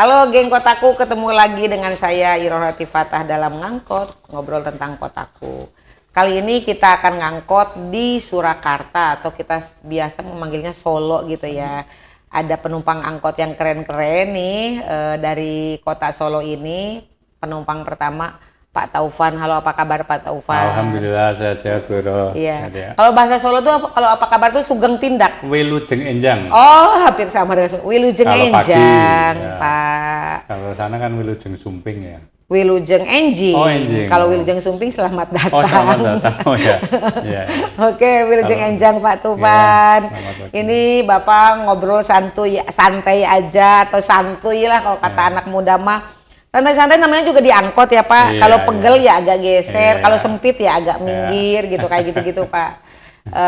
Halo geng kotaku, ketemu lagi dengan saya Irohati Fatah dalam ngangkot, ngobrol tentang kotaku. Kali ini kita akan ngangkot di Surakarta atau kita biasa memanggilnya Solo gitu ya. Ada penumpang angkot yang keren-keren nih dari kota Solo ini. Penumpang pertama Pak Taufan. Halo, apa kabar Pak Taufan? Alhamdulillah saja Guru. Iya. Kalau bahasa Solo tuh kalau apa kabar tuh sugeng tindak. Wilujeng enjang. Oh, hampir sama dengan Wilujeng Kalau pagi, enjang, ya. Pak. Kalau sana kan Wilujeng Sumping ya. Wilujeng enjing. Oh, enjing. Kalau Wilujeng Sumping selamat datang. Oh, selamat datang. Oh ya. Ya. Oke, Wilujeng enjang Pak Tufan. Ya, ini Bapak ngobrol santai aja atau santuy lah kalau kata anak muda mah. Santai-santai namanya juga diangkot ya Pak. Iya, Kalau pegel ya agak geser, Iya. kalau sempit ya agak minggir gitu kayak gitu-gitu Pak.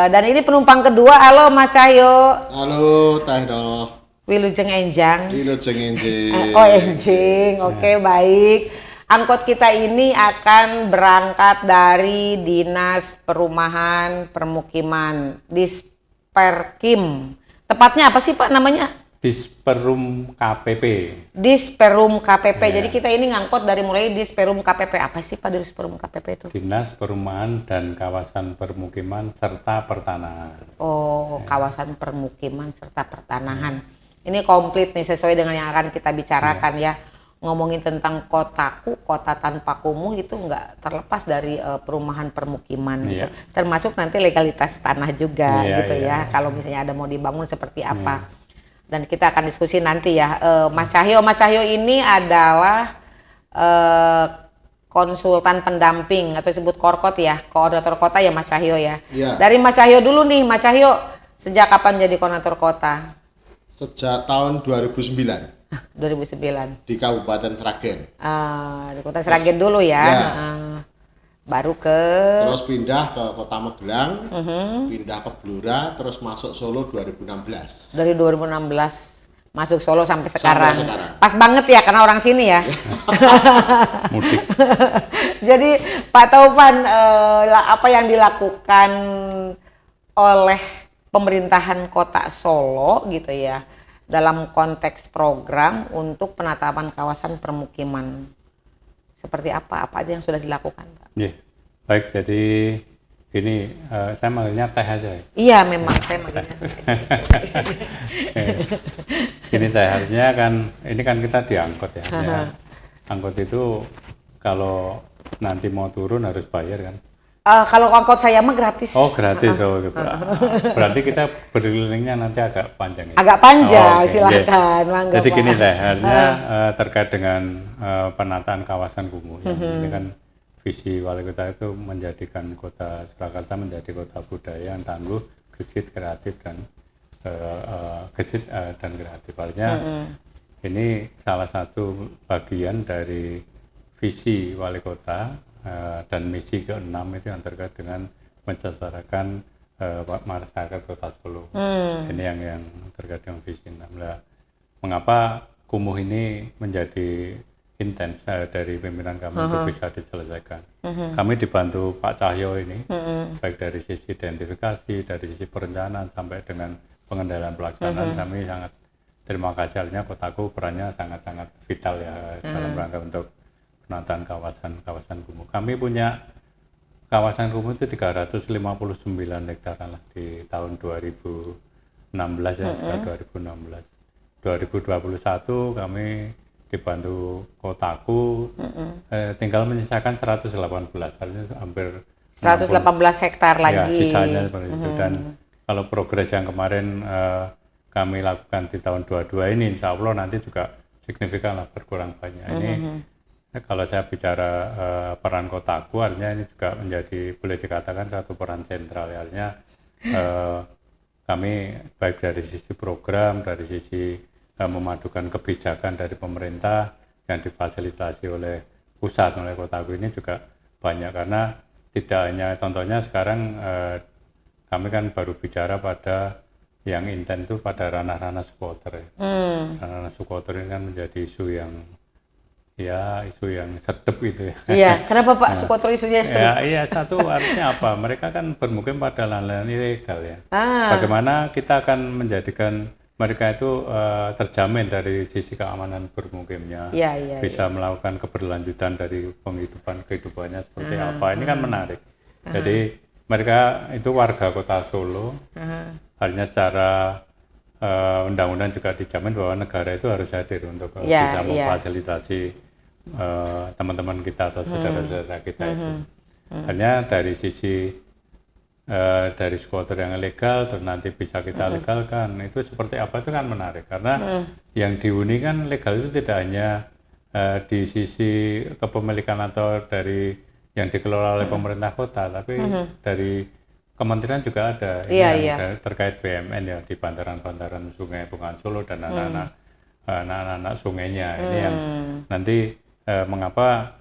Dan ini penumpang kedua. Halo Mas Cahyo. Halo Tahiro. Wilujeng enjang. Wilujeng enjing. Oh enjing, oke, baik. Angkot kita ini akan berangkat dari Dinas Perumahan Permukiman, Disperkim. Tepatnya apa sih Pak namanya? Disperum KPP. Disperum KPP. Ya. Jadi kita ini ngangkot dari mulai Disperum KPP. Apa sih Pak Disperum KPP itu? Dinas Perumahan dan Kawasan Permukiman serta Pertanahan. Oh, kawasan permukiman serta pertanahan. Ini komplit nih sesuai dengan yang akan kita bicarakan ya. Ngomongin tentang kotaku, kota tanpa kumuh itu nggak terlepas dari perumahan permukiman gitu. Termasuk nanti legalitas tanah juga gitu ya. Kalau misalnya ada mau dibangun seperti apa. Dan kita akan diskusi nanti ya. Mas Cahyo ini adalah konsultan pendamping atau disebut korkot ya, koordinator kota ya Mas Cahyo ya. Ya. Dari Mas Cahyo dulu nih, Mas Cahyo sejak kapan jadi koordinator kota? Sejak tahun 2009 2009. di Kabupaten Sragen. Di kota Sragen dulu ya. Ya. Baru ke Terus pindah ke Kota Magelang, pindah ke Blora, terus masuk Solo 2016. dari 2016 masuk Solo sampai sekarang. sekarang. Pas banget ya karena orang sini ya. Mudik. Jadi Pak Taufan, apa yang dilakukan oleh pemerintahan Kota Solo gitu ya dalam konteks program untuk penatapan kawasan permukiman? Seperti apa aja yang sudah dilakukan, Pak? Ya. Baik, jadi ini saya manggilnya Teh aja ya. Iya, memang saya manggilnya. Ini Teh, artinya kan ini kan kita diangkot ya. Angkot itu kalau nanti mau turun harus bayar kan. Kalau angkot saya mah gratis. Oh, gratis. Oh gitu. Berarti kita berkelilingnya nanti agak panjang ya? Agak panjang, oke. silakan. Mangga, Jadi Pak. gini Teh, artinya terkait dengan penataan kawasan kumuh. Ini kan visi wali kota itu menjadikan kota Surakarta menjadi kota budaya yang tangguh, gesit, kreatif dan kreatif. Artinya ini salah satu bagian dari visi wali kota dan misi ke-6 itu yang terkait dengan mensejahterakan masyarakat Kota Solo. Ini yang terkait dengan visi 6. Nah, mengapa kumuh ini menjadi intens dari pimpinan kami untuk bisa diselesaikan. Kami dibantu Pak Cahyo ini, baik dari sisi identifikasi, dari sisi perencanaan sampai dengan pengendalian pelaksanaan. Kami sangat terima kasih, artinya kotaku perannya sangat-sangat vital ya dalam rangka untuk penataan kawasan kumuh. Kami punya kawasan kumuh itu 359 hektaran lah di tahun 2016 ya, sekitar 2016. 2021 kami dibantu kotaku tinggal menyisakan 118, artinya hampir 118 hektar lagi. Ya, sisanya seperti itu. Dan kalau progres yang kemarin kami lakukan di tahun 22 ini, insya Allah nanti juga signifikan lah, berkurang banyak. Ini kalau saya bicara peran kotaku, artinya ini juga menjadi, boleh dikatakan satu peran sentral. Artinya kami baik dari sisi program, dari sisi memadukan kebijakan dari pemerintah yang difasilitasi oleh pusat, oleh kotaku ini juga banyak. Karena tidak hanya, contohnya sekarang kami kan baru bicara pada yang intens itu pada ranah-ranah supporter ya. Ranah supporter ini kan menjadi isu yang sedep itu ya. Iya, kenapa Pak supporter isunya sedep? Ya, iya, satu artinya apa? Mereka kan bermukim pada lahan-lahan ilegal ya. Bagaimana kita akan menjadikan mereka itu terjamin dari sisi keamanan bermukimnya, Iya. bisa melakukan keberlanjutan dari kehidupannya seperti apa. Ini kan menarik. Jadi mereka itu warga kota Solo, hanya secara undang-undang juga dijamin bahwa negara itu harus hadir untuk bisa memfasilitasi teman-teman kita atau saudara-saudara kita itu. Hanya dari sisi dari squatter yang ilegal terus nanti bisa kita legalkan, itu seperti apa, itu kan menarik karena yang dihuni kan legal itu tidak hanya di sisi kepemilikan atau dari yang dikelola oleh pemerintah kota, tapi dari kementerian juga ada yang terkait BUMN ya di bantaran-bantaran sungai Bengawan Solo dan anak-anak sungainya. Ini yang nanti mengapa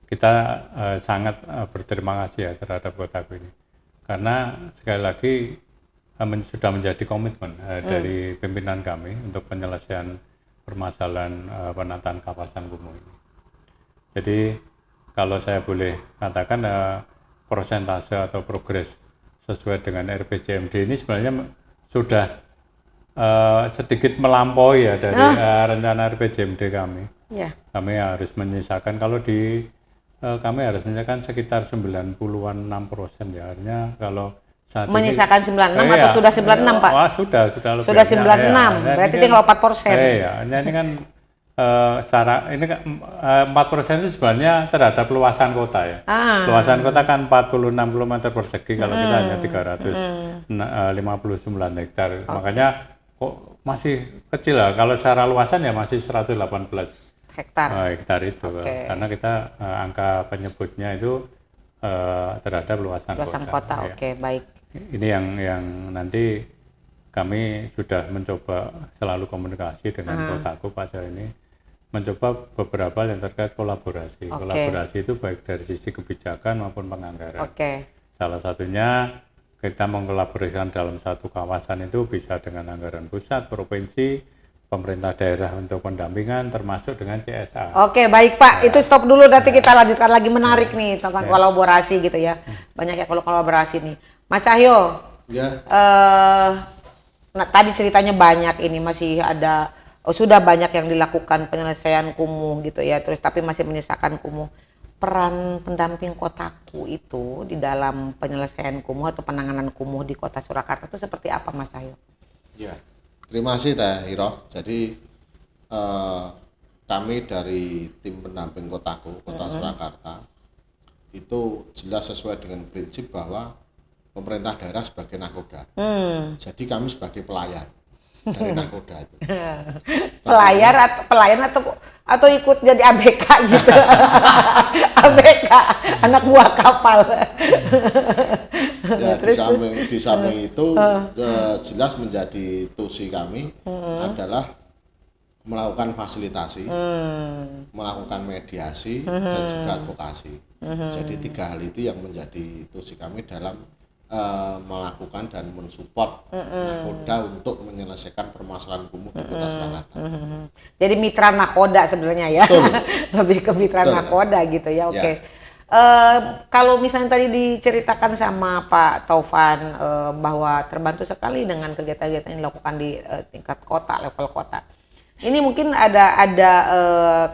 kita sangat berterima kasih ya terhadap Kotaku ini, karena sekali lagi sudah menjadi komitmen dari pimpinan kami untuk penyelesaian permasalahan penataan kawasan kumuh ini. Jadi kalau saya boleh katakan persentase atau progres sesuai dengan RPJMD ini sebenarnya sudah sedikit melampaui ya dari rencana RPJMD kami. Kami harus menyisakan, kalau di kami harus menyisakan sekitar 90-an 6% ya. Artinya kalau saat menyisakan ini, 96 atau sudah 96 Pak? Wah, sudah lebih. Sudah 96, berarti tinggal 4%. Ini kan ini kan 4% itu sebenarnya terhadap luasan kota ya. Luasan kota kan 46 km persegi, kalau kita hanya 359 hektar. Makanya kok masih kecil lah, kalau secara luasan ya masih 118 hektar itu. Karena kita angka penyebutnya itu terhadap luasan kota. Baik. Ini yang nanti kami sudah mencoba selalu komunikasi dengan Kotaku pada ini, mencoba beberapa yang terkait kolaborasi. Kolaborasi itu baik dari sisi kebijakan maupun penganggaran. Salah satunya kita mengkolaborasikan dalam satu kawasan itu bisa dengan anggaran pusat, provinsi, pemerintah daerah untuk pendampingan, termasuk dengan CSA. Baik Pak, itu stop dulu, nanti kita lanjutkan lagi, menarik nih tentang kolaborasi gitu ya. Banyak ya kalau kolaborasi nih. Mas Cahyo, tadi ceritanya banyak, ini masih ada, sudah banyak yang dilakukan penyelesaian kumuh gitu ya, terus tapi masih menyisakan kumuh. Peran pendamping Kotaku itu di dalam penyelesaian kumuh atau penanganan kumuh di Kota Surakarta itu seperti apa Mas Cahyo? Ya, terima kasih Teh Hiro. Jadi kami dari tim pendamping Kotaku, Kota Surakarta, itu jelas sesuai dengan prinsip bahwa pemerintah daerah sebagai nakoda. Jadi kami sebagai pelayan dari nakoda itu. Pelayan atau ikut jadi ABK gitu. ABK, anak buah kapal. Ya, di samping itu jelas menjadi tusi kami adalah melakukan fasilitasi, melakukan mediasi, dan juga advokasi. Jadi 3 hal itu yang menjadi tusi kami dalam melakukan dan mensupport nakoda untuk menyelesaikan permasalahan kumuh di Kota Surakarta. Jadi mitra nakoda sebenarnya ya. Lebih ke mitra nakoda gitu ya. Kalau misalnya tadi diceritakan sama Pak Taufan bahwa terbantu sekali dengan kegiatan-kegiatan yang dilakukan di tingkat kota, level kota. Ini mungkin ada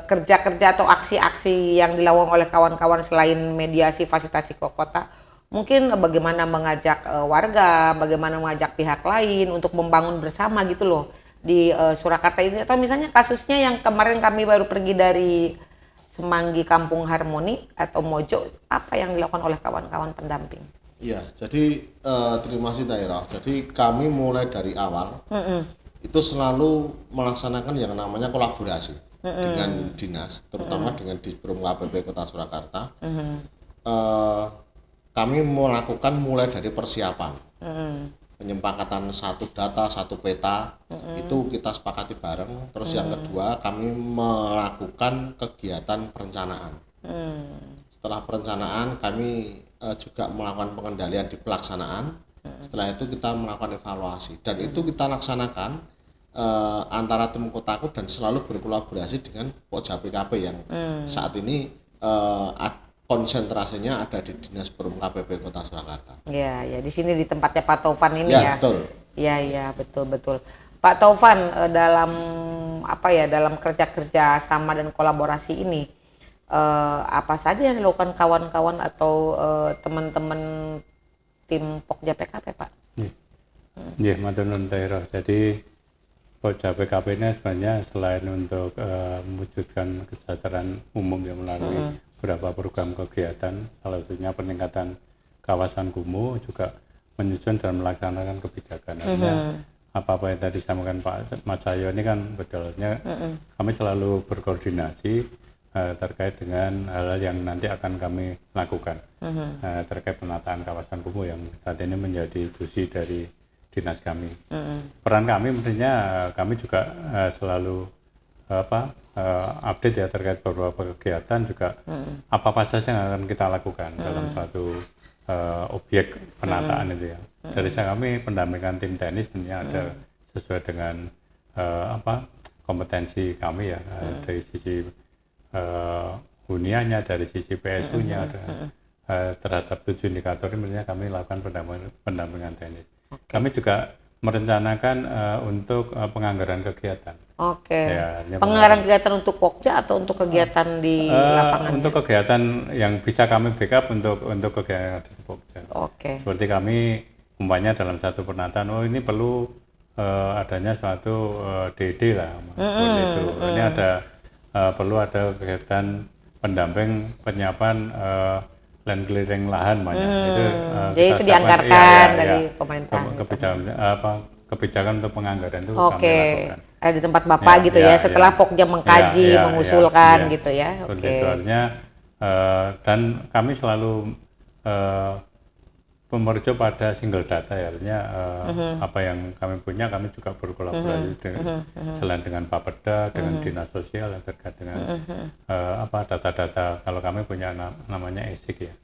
kerja-kerja atau aksi-aksi yang dilakukan oleh kawan-kawan selain mediasi fasilitasi ke kota. Mungkin bagaimana mengajak warga, bagaimana mengajak pihak lain untuk membangun bersama gitu loh di Surakarta ini. Atau misalnya kasusnya yang kemarin kami baru pergi dari Semanggi Kampung Harmoni atau Mojo, apa yang dilakukan oleh kawan-kawan pendamping? Iya, jadi terima kasih Taira. Jadi kami mulai dari awal itu selalu melaksanakan yang namanya kolaborasi dengan dinas, terutama dengan Disperum KPP Kota Surakarta. Kami melakukan mulai dari persiapan, penyepakatan satu data, satu peta, itu kita sepakati bareng. Terus yang kedua, kami melakukan kegiatan perencanaan. Setelah perencanaan, kami juga melakukan pengendalian di pelaksanaan. Setelah itu kita melakukan evaluasi, dan itu kita laksanakan antara tim Kotaku dan selalu berkolaborasi dengan Pokja PKP yang saat ini konsentrasinya ada di Dinas Perum KPP Kota Surakarta. Ya, di sini di tempatnya Pak Taufan ini ya. Betul. Iya, betul. Pak Taufan, dalam dalam kerja sama dan kolaborasi ini, apa saja yang dilakukan kawan-kawan atau teman-teman tim Pokja PKP, Pak? Iya, matur nuwun Taira. Jadi Pokja PKP ini sebenarnya selain untuk mewujudkan kesejahteraan umum yang melalui beberapa program kegiatan, salah satunya peningkatan kawasan kumuh, juga menyusun dan melaksanakan kebijakan. Artinya apa-apa yang tadi disampaikan Pak Mas Cahyo ini kan betulnya kami selalu berkoordinasi terkait dengan hal yang nanti akan kami lakukan terkait penataan kawasan kumuh yang saat ini menjadi tusi dari dinas kami. Peran kami mestinya kami juga selalu update ya terkait beberapa kegiatan juga apa saja yang akan kita lakukan dalam suatu objek penataan itu ya. Dari kami pendampingan tim teknis sebenarnya ada sesuai dengan kompetensi kami ya, dari sisi hunianya, dari sisi PSU-nya terhadap 7 indikator ini sebenarnya kami lakukan pendampingan teknis. Kami juga merencanakan untuk penganggaran kegiatan. Ya, penganggaran kegiatan untuk Pokja atau untuk kegiatan di lapangan? Untuk kegiatan yang bisa kami backup untuk kegiatan di Pokja. Seperti kami umpamanya dalam satu penataan, ini perlu adanya suatu DD lah, seperti itu. Ini perlu ada kegiatan pendamping penyiapan land clearing lahan banyak. Jadi itu dianggarkan dari pemerintah. Kebijakan untuk penganggaran itu kami lakukan. Ada di tempat Bapak gitu ya, setelah Pokja mengkaji, mengusulkan gitu ya. Itu artinya dan kami selalu merujuk pada single data ya, artinya apa yang kami punya kami juga berkolaborasi selain dengan Bapeda, dengan Dinas Sosial yang terkait dengan data-data. Kalau kami punya namanya ESIK ya,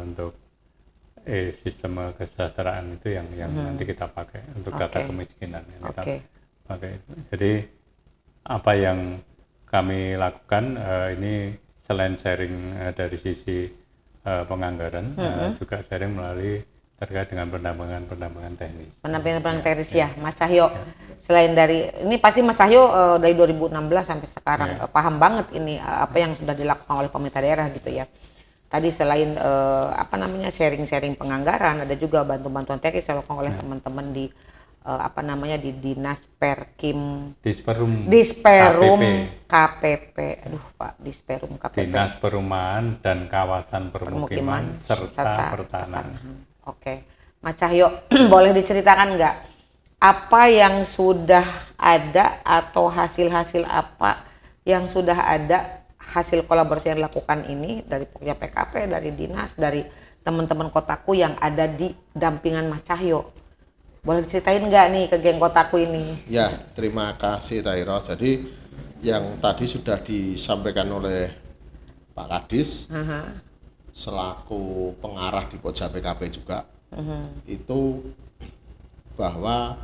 untuk sistem kesejahteraan itu yang nanti kita pakai untuk data kemiskinan yang kita pakai. Jadi apa yang kami lakukan ini selain sharing dari sisi penganggaran, juga sharing melalui terkait dengan pendampingan teknis. Pendampingan teknis ya, Mas Cahyo. Selain dari ini pasti Mas Cahyo dari 2016 sampai sekarang paham banget ini apa yang sudah dilakukan oleh pemerintah daerah gitu ya. Tadi selain sharing-sharing penganggaran, ada juga bantuan-bantuan teknis yang dilakukan oleh teman-teman di di Dinas Perkim Disperum KPP. Aduh Pak, Disperum KPP. Dinas Perumahan dan Kawasan Permukiman serta Pertanahan. Mas Cahyo, boleh diceritakan nggak apa yang sudah ada atau hasil-hasil apa yang sudah ada hasil kolaborasi yang dilakukan ini dari Pokja PKP, dari dinas, dari teman-teman Kotaku yang ada di dampingan Mas Cahyo? Boleh diceritain nggak nih ke geng Kotaku ini? Ya, terima kasih Taira. Jadi yang tadi sudah disampaikan oleh Pak Kadis selaku pengarah di Pokja PKP juga, itu bahwa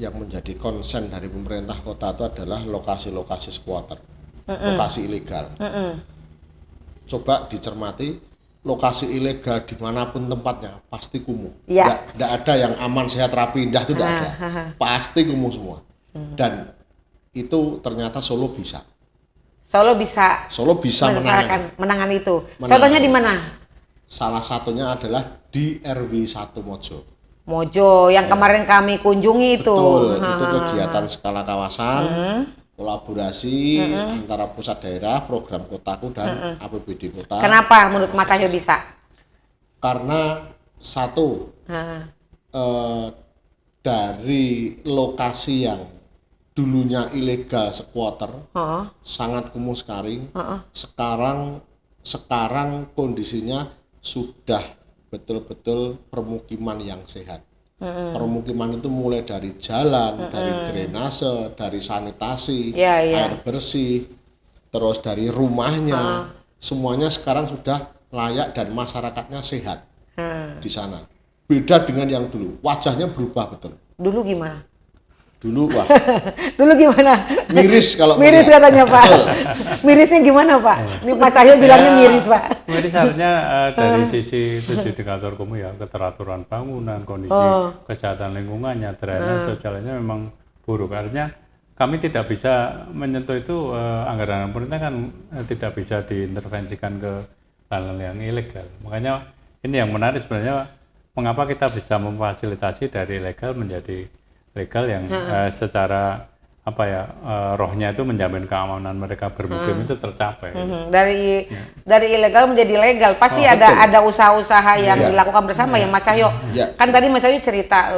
yang menjadi konsen dari pemerintah kota itu adalah lokasi-lokasi squatter, lokasi ilegal. Coba dicermati, lokasi ilegal dimanapun tempatnya pasti kumuh. Tidak ada yang aman, sehat, rapi, indah, itu tidak ada. Pasti kumuh semua. Dan itu ternyata Solo bisa. Solo bisa menangani itu. Contohnya di mana? Salah satunya adalah di RW 1 Mojo yang kemarin kami kunjungi itu. Betul, itu kegiatan skala kawasan, kolaborasi antara pusat daerah, program Kotaku dan APBD kota. Kenapa menurut Mas Cahyo bisa? Karena satu, dari lokasi yang dulunya ilegal squatter, sangat kumuh sekali. Sekarang kondisinya sudah betul-betul permukiman yang sehat. Permukiman itu mulai dari jalan, dari drainase, dari sanitasi, air bersih, terus dari rumahnya, semuanya sekarang sudah layak dan masyarakatnya sehat di sana. Beda dengan yang dulu, wajahnya berubah betul. Dulu gimana? Dulu wah Dulu gimana? miris kalau Miris melihat. katanya Pak. Mirisnya gimana Pak? Ini Mas Cahyo bilangnya miris Pak. Miris artinya dari sisi tujuh indikator kumuh ya, keteraturan bangunan, kondisi kesehatan lingkungannya, drainase sosialnya memang buruk. Artinya kami tidak bisa menyentuh itu, anggaran pemerintah kan tidak bisa diintervensikan ke hal yang ilegal. Makanya ini yang menarik sebenarnya, mengapa kita bisa memfasilitasi dari ilegal menjadi legal yang secara apa ya, rohnya itu menjamin keamanan mereka bermukim itu tercapai. Dari ilegal menjadi legal pasti ada usaha-usaha yang dilakukan bersama ya Mas Cahyo. Kan tadi Mas Cahyo cerita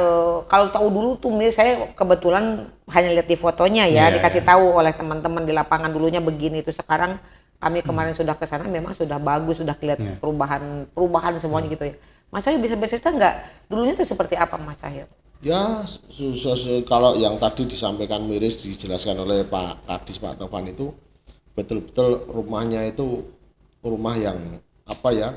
kalau tahu dulu tuh saya kebetulan hanya lihat di fotonya ya, dikasih tahu oleh teman-teman di lapangan dulunya begini, itu sekarang kami kemarin sudah ke sana memang sudah bagus, sudah kelihatan perubahan semuanya gitu ya. Mas Cahyo bisa bercerita nggak dulunya itu seperti apa Mas Cahyo? Ya, kalau yang tadi disampaikan miris dijelaskan oleh Pak Kadis Pak Taufan itu betul-betul rumahnya itu rumah yang apa ya,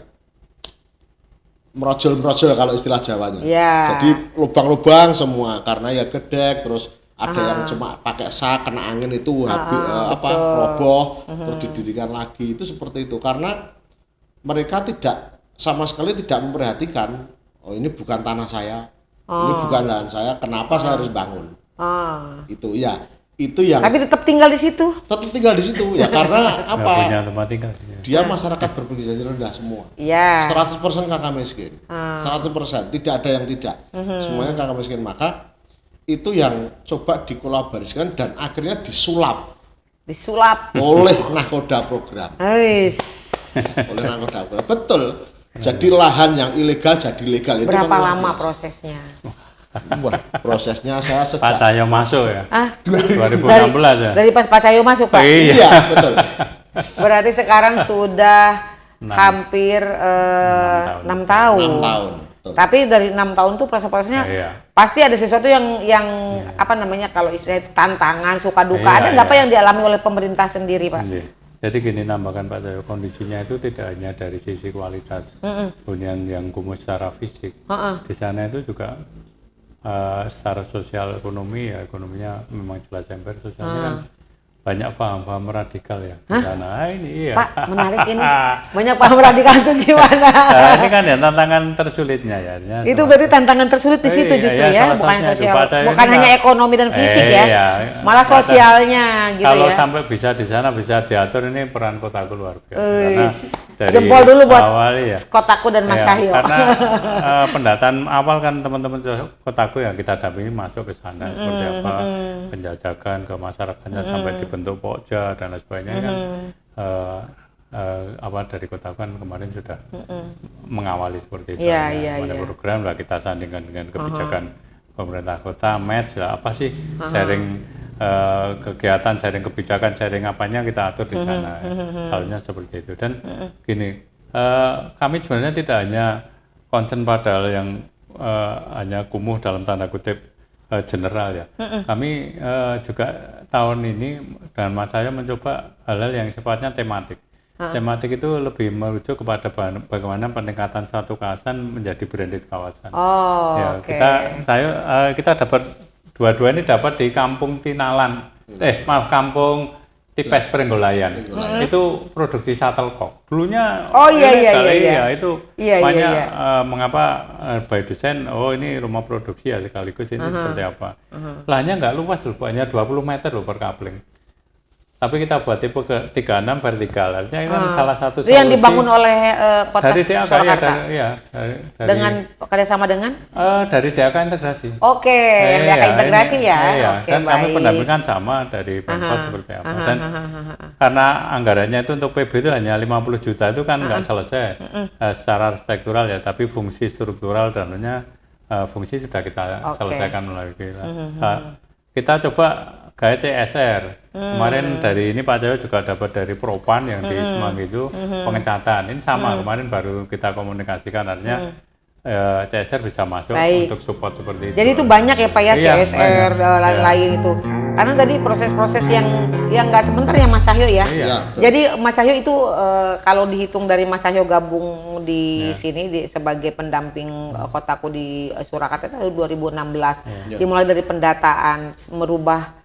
merojol-merojol kalau istilah Jawanya. Jadi lubang-lubang semua karena ya gedek, terus ada yang cuma pakai sak kena angin itu habis roboh terus didirikan lagi, itu seperti itu karena mereka tidak sama sekali tidak memperhatikan, oh ini bukan tanah saya. Ini bukan lahan saya, kenapa saya harus bangun? Itu ya, itu yang. Tapi tetap tinggal di situ. Tetap tinggal di situ ya, karena apa? Punya tempat tinggal. Dia masyarakat berpenghasilan rendah semua. 100% kakak miskin, 100%, tidak ada yang tidak. Semuanya kakak miskin, maka itu yang coba dikolaborasikan dan akhirnya disulap oleh nakoda program. Oleh nakoda program, betul. Jadi lahan yang ilegal jadi legal itu berapa lama prosesnya? Wah, prosesnya saya sejak Pak Cahyo masuk ya? 2016 ya? Dari pas Pak Cahyo masuk Pak? Iya, betul. Berarti sekarang sudah hampir 6 tahun. 6 tahun. Betul. Tapi dari 6 tahun tuh proses-prosesnya pasti ada sesuatu yang apa namanya, kalau istilahnya itu tantangan, suka duka. Ada nggak apa yang dialami oleh pemerintah sendiri Pak? Jadi gini, nambahkan Pak Cahyo, kondisinya itu tidak hanya dari sisi kualitas hunian yang kumuh secara fisik. Di sana itu juga secara sosial ekonomi ya, ekonominya memang jelas ember, sosialnya kan banyak paham-paham radikal ya di sana. Ini Pak, menarik ini. Banyak paham radikal itu gimana? Ini kan ya tantangan tersulitnya ya. Itu berarti tantangan tersulit di situ justru ya, bukan sosial, bukan hanya ekonomi dan fisik ya, malah sosialnya gitu kalau ya. Kalau sampai bisa di sana bisa diatur, ini peran Kotaku luar biasa. Karena dari jempol dulu buat awal, Kotaku dan Mas Cahyo. Karena pendataan awal kan teman-teman Kotaku yang kita dampingi masuk ke sana seperti apa penjajakan ke masyarakatnya sampai dibentuk Pokja dan lain sebagainya kan dari Kotaku kan kemarin sudah mengawali seperti itu. Ada program lah kita sandingkan dengan kebijakan pemerintah kota, match lah apa sih sharing kegiatan, sharing kebijakan, sharing apanya kita atur di sana. Salahnya seperti itu. Dan gini, kami sebenarnya tidak hanya concern pada hal yang hanya kumuh dalam tanda kutip general ya. Kami juga tahun ini dengan Mas Cahyo mencoba hal-hal yang sifatnya tematik. Tematik itu lebih merujuk kepada bagaimana peningkatan suatu kawasan menjadi branded kawasan. Kita dapat dua-dua ini dapat di Kampung Tinalan. Kampung Tipes Prenggolayan. Itu produksi Shuttlecock. Dulunya itu banyak mengapa by design, ini rumah produksi ya sekaligus ini seperti apa. Lahannya nggak luas loh, hanya 20 meter loh per coupling. Tapi kita buat tipe ke 36 vertikal. Artinya itu salah satu solusi. Itu yang dibangun oleh Kota Surakarta. Dengan kerjasama dengan? Dari DAK Integrasi. Yang DAK Integrasi ya. Kan kami pendampingan sama dari Pemkot seperti apa. Dan karena anggarannya itu untuk PB itu hanya 50 juta itu kan nggak selesai secara arsitektural ya, tapi fungsi struktural dan fungsi sudah kita selesaikan melalui kita coba gaya CSR. Kemarin dari ini Pak Cahyo juga dapat dari Propan yang di Semanggi itu pengecatan. Ini sama, kemarin baru kita komunikasikan, artinya CSR bisa masuk untuk support seperti itu. Jadi itu banyak ya Pak ya, CSR lain-lain itu. Karena tadi proses-proses yang nggak sebentar ya Mas Cahyo ya. Iya. betul. Jadi Mas Cahyo itu kalau dihitung dari Mas Cahyo gabung di sini sebagai pendamping kotaku di Surakarta itu tahun 2016. Ya. Dimulai dari pendataan, merubah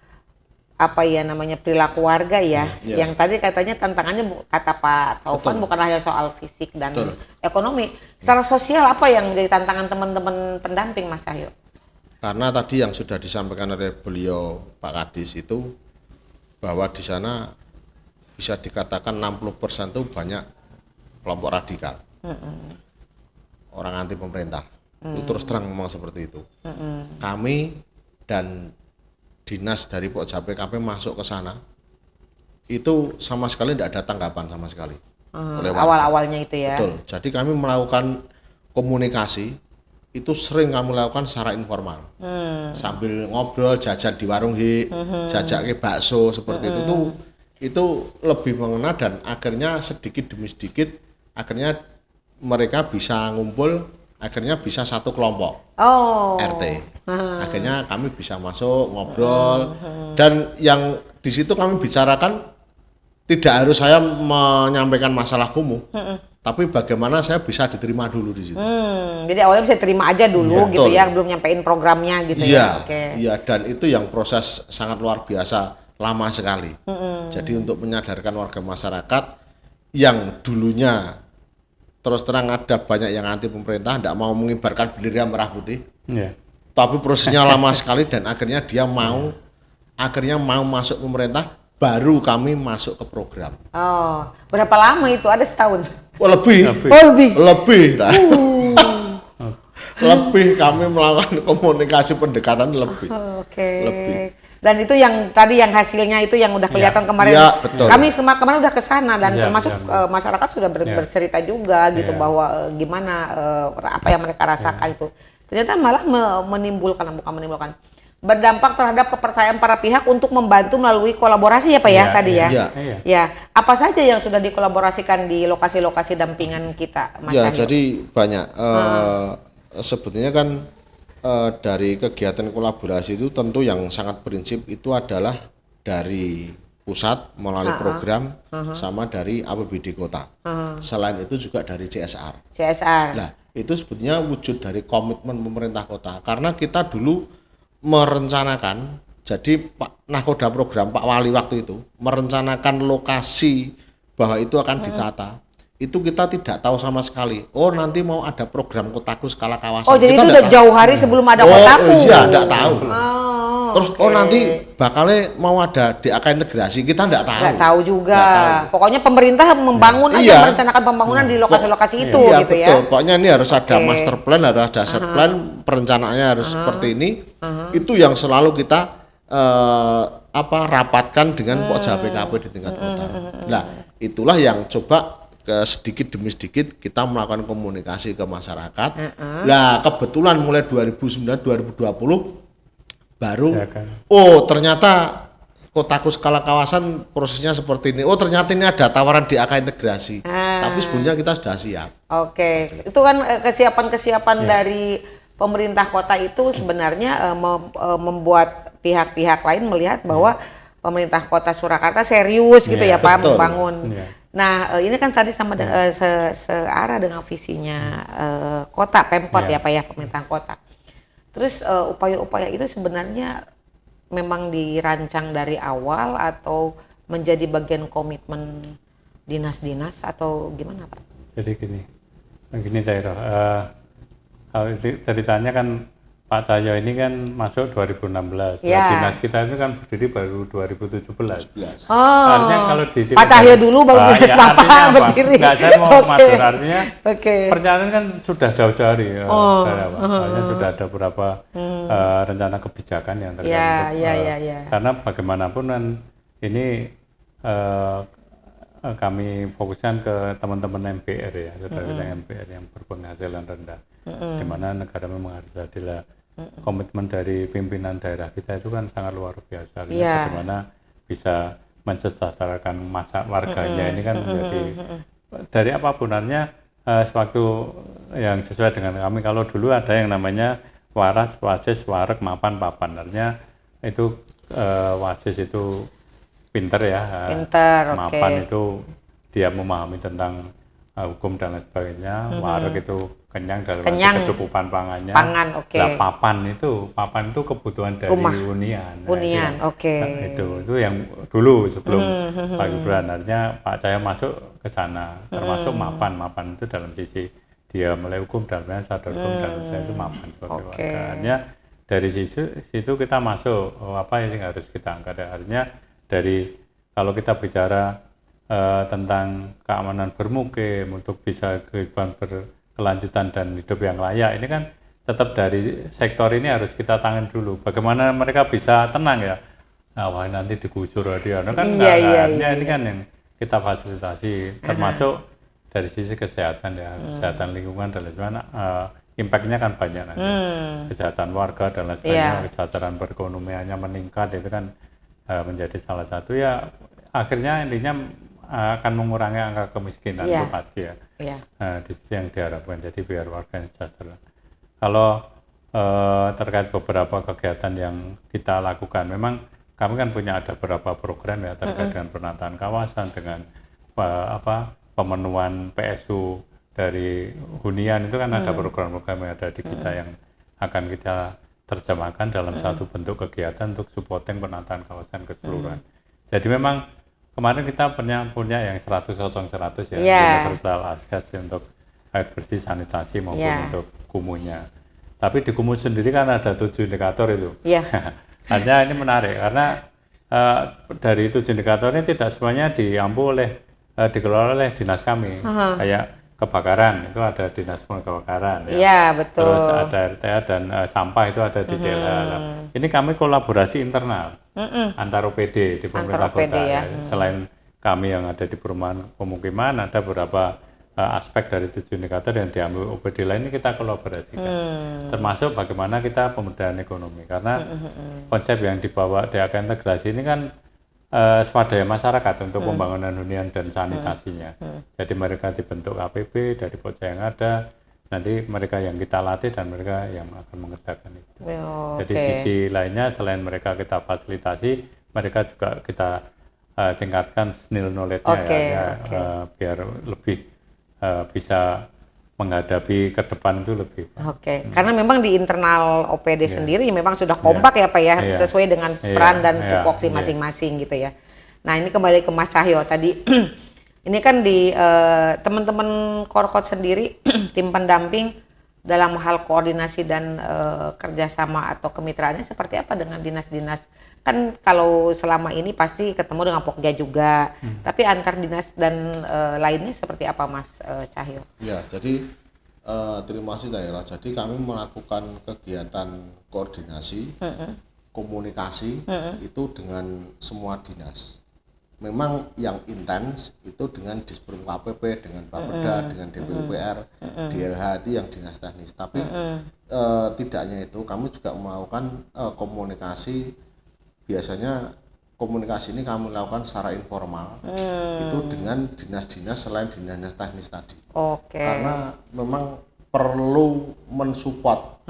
apa ya namanya perilaku warga ya. Ya. Yang tadi katanya tantangannya kata Pak Taufan Betul. bukan hanya soal fisik dan Betul. ekonomi. Secara sosial apa yang menjadi tantangan teman-teman pendamping Mas Cahyo? Karena tadi yang sudah disampaikan oleh beliau Pak Kadis itu bahwa di sana bisa dikatakan 60% itu banyak kelompok radikal, orang anti pemerintah. Itu terus terang memang seperti itu. Kami dan dinas dari Pokja PKP masuk ke sana itu sama sekali tidak ada tanggapan sama sekali oleh warga. Awal-awalnya itu ya. Betul. Jadi kami melakukan komunikasi itu sering kami lakukan secara informal, sambil ngobrol, jajan di warung jajak ke bakso seperti itu lebih mengena dan akhirnya sedikit demi sedikit akhirnya mereka bisa ngumpul, akhirnya bisa satu kelompok RT. Akhirnya kami bisa masuk ngobrol dan yang di situ kami bicarakan tidak harus saya menyampaikan masalah kumuh. Tapi bagaimana saya bisa diterima dulu di situ. Jadi awalnya bisa terima aja dulu gitu Betul. ya, belum nyampein programnya gitu ya. Iya, Oke. iya, dan itu yang proses sangat luar biasa, lama sekali. Jadi untuk menyadarkan warga masyarakat yang dulunya terus terang ada banyak yang anti pemerintah, tidak mau mengibarkan bendera merah putih, Iya. tapi prosesnya lama sekali dan akhirnya dia mau masuk pemerintah, baru kami masuk ke program. Oh, berapa lama itu? Ada setahun? Oh, lebih. Oh, lebih. Nah. Lebih kami melakukan komunikasi pendekatan lebih. Oke. Lebih. Dan itu yang tadi yang hasilnya itu yang udah kelihatan kemarin. Iya, betul. Kami kemarin udah ke sana dan Iya, termasuk iya. masyarakat sudah Iya. bercerita juga gitu Iya. bahwa gimana apa yang mereka rasakan itu. Ternyata malah berdampak terhadap kepercayaan para pihak untuk membantu melalui kolaborasi ya Pak ya Iya, tadi ya. Iya. Iya. Ya, apa saja yang sudah dikolaborasikan di lokasi-lokasi dampingan kita, Mas Ya, Cahyo? jadi banyak. Sebetulnya kan dari kegiatan kolaborasi itu tentu yang sangat prinsip itu adalah dari pusat melalui program sama dari APBD kota. Selain itu juga dari CSR. CSR. Nah, itu sebetulnya wujud dari komitmen pemerintah kota. Karena kita dulu merencanakan, jadi Pak Nakoda program Pak Wali waktu itu merencanakan lokasi bahwa itu akan ditata. Itu kita tidak tahu sama sekali. Oh, nanti mau ada program kotaku skala kawasan. Oh, jadi Kita itu nggak udah tahu. jauh hari sebelum ada kotaku. Iya, enggak tahu. Oh, Terus oke. nanti bakalnya mau ada DAK integrasi, kita enggak tahu. Nggak tahu juga. Nggak tahu. Pokoknya pemerintah membangun aja, Iya. merencanakan pembangunan di lokasi-lokasi itu Iya, gitu betul. ya. Pokoknya ini harus ada Oke. master plan, harus ada set plan, perencanaannya harus seperti ini. Itu yang selalu kita rapatkan dengan Pokja PKP di tingkat kota. Nah, itulah yang coba sedikit demi sedikit kita melakukan komunikasi ke masyarakat. Nah, kebetulan mulai 2009-2020 baru Ya kan. oh ternyata kotaku skala kawasan prosesnya seperti ini. Oh, ternyata ini ada tawaran DAK integrasi. Tapi sebelumnya kita sudah siap. Oke, itu kan kesiapan-kesiapan dari pemerintah kota itu sebenarnya membuat pihak-pihak lain melihat bahwa pemerintah kota Surakarta serius gitu ya Pak betul. membangun. Iya. Nah, ini kan tadi sama searah dengan visinya kota Pemkot ya Pak ya, pemerintahan kota. Terus upaya-upaya itu sebenarnya memang dirancang dari awal atau menjadi bagian komitmen dinas-dinas atau gimana Pak? Jadi gini Cairo, kalau ceritanya kan Pak Cahyo ini kan masuk 2016, Ya. Dinas kita itu kan berdiri baru 2017. Oh, Artinya kalau di Pak Cahyo dulu baru dinas ya, Bapak artinya apa? berdiri. Enggak, saya mau Oke. matur artinya Oke. perencanaan kan sudah jauh-jauh hari, artinya sudah ada beberapa rencana kebijakan yang terkait Ya, untuk, ya. karena bagaimanapun kan ini kami fokuskan ke teman-teman MPR ya, saudara MPR yang berpenghasilan rendah, di mana negara memang harus adalah komitmen dari pimpinan daerah kita itu kan sangat luar biasa. Iya. Bagaimana bisa mensejahterakan masa warganya ini kan menjadi dari apapun artinya sewaktu yang sesuai dengan kami. Kalau dulu ada yang namanya waras, wasis, warek, mapan, papan, artinya itu Wasis itu pinter ya, Pinter, oke. mapan itu dia memahami tentang hukum dan lain sebagainya, wareg itu kenyang dalam arti Kenyang. kecukupan pangannya. Pangan, oke. Nah, papan itu kebutuhan dari Rumah. hunian. Nah, Hunian, oke. itu yang dulu sebelum Pak Gibran, artinya Pak Cahyo masuk ke sana, termasuk mapan itu dalam sisi dia mulai hukum dalamnya sadar hukum dalamnya itu mapan sebagai warga. Artinya dari situ kita masuk apa yang harus kita angkat. Artinya dari kalau kita bicara tentang keamanan bermukim untuk bisa kehidupan berkelanjutan dan hidup yang layak, ini kan tetap dari sektor ini harus kita tangan dulu. Bagaimana mereka bisa tenang ya? Nah, wah nanti digusur dia, kan ini kan yang kita fasilitasi, termasuk dari sisi kesehatan ya, kesehatan lingkungan dan lain sebagainya. Impact-nya kan banyak nanti, kesehatan warga dan lain sebagainya, kesejahteraan perekonomiannya meningkat, itu kan menjadi salah satu ya. Akhirnya intinya akan mengurangi angka kemiskinan itu pasti ya. Di situ yang diharapkan, jadi biar warga sejahtera. Kalau terkait beberapa kegiatan yang kita lakukan, memang kami kan punya ada beberapa program ya terkait dengan penataan kawasan, dengan pemenuhan PSU dari hunian, itu kan ada program-program yang ada di kita yang akan kita terjemahkan dalam satu bentuk kegiatan untuk supporting penataan kawasan keseluruhan. Jadi memang kemarin kita punya yang 100 ya, universal akses untuk air bersih, sanitasi maupun untuk kumuhnya. Tapi di kumuh sendiri kan ada 7 indikator itu. Artinya ini menarik karena dari 7 indikator ini tidak semuanya dikelola oleh dinas kami. Kayak kebakaran itu ada dinas kebakaran. Betul. Terus ada RTA dan sampah itu ada di DLH. Ini kami kolaborasi internal antar OPD di pemerintah kota. Selain kami yang ada di perumahan pemukiman, ada beberapa aspek dari 7 indikator yang diambil OPD lain, ini kita kolaborasikan. Termasuk bagaimana kita pemberdayaan ekonomi, karena konsep yang dibawa DAK integrasi ini kan swadaya masyarakat untuk pembangunan hunian dan sanitasinya. Jadi mereka dibentuk KPP dari pojok yang ada, nanti mereka yang kita latih dan mereka yang akan mengerjakan itu. Jadi sisi lainnya selain mereka kita fasilitasi, mereka juga kita tingkatkan skill knowledge-nya biar lebih bisa menghadapi ke depan itu lebih. Karena memang di internal OPD sendiri memang sudah kompak ya Pak ya, sesuai dengan peran dan tupoksi masing-masing gitu ya. Nah ini kembali ke Mas Cahyo tadi, ini kan di teman-teman Korkot sendiri, tim pendamping dalam hal koordinasi dan kerjasama atau kemitraannya seperti apa dengan dinas-dinas? Kan kalau selama ini pasti ketemu dengan Pokja juga, tapi antar dinas dan lainnya seperti apa Mas Cahyo? Ya, jadi terima kasih daerah. Jadi kami melakukan kegiatan koordinasi, komunikasi itu dengan semua dinas. Memang yang intens itu dengan Disprum KPP, dengan Bapeda, dengan DPUPR, DLH itu yang dinas teknis. Tapi tidaknya itu kami juga melakukan komunikasi. Biasanya komunikasi ini kami lakukan secara informal, itu dengan dinas-dinas selain dinas teknis tadi. Karena memang perlu mensupport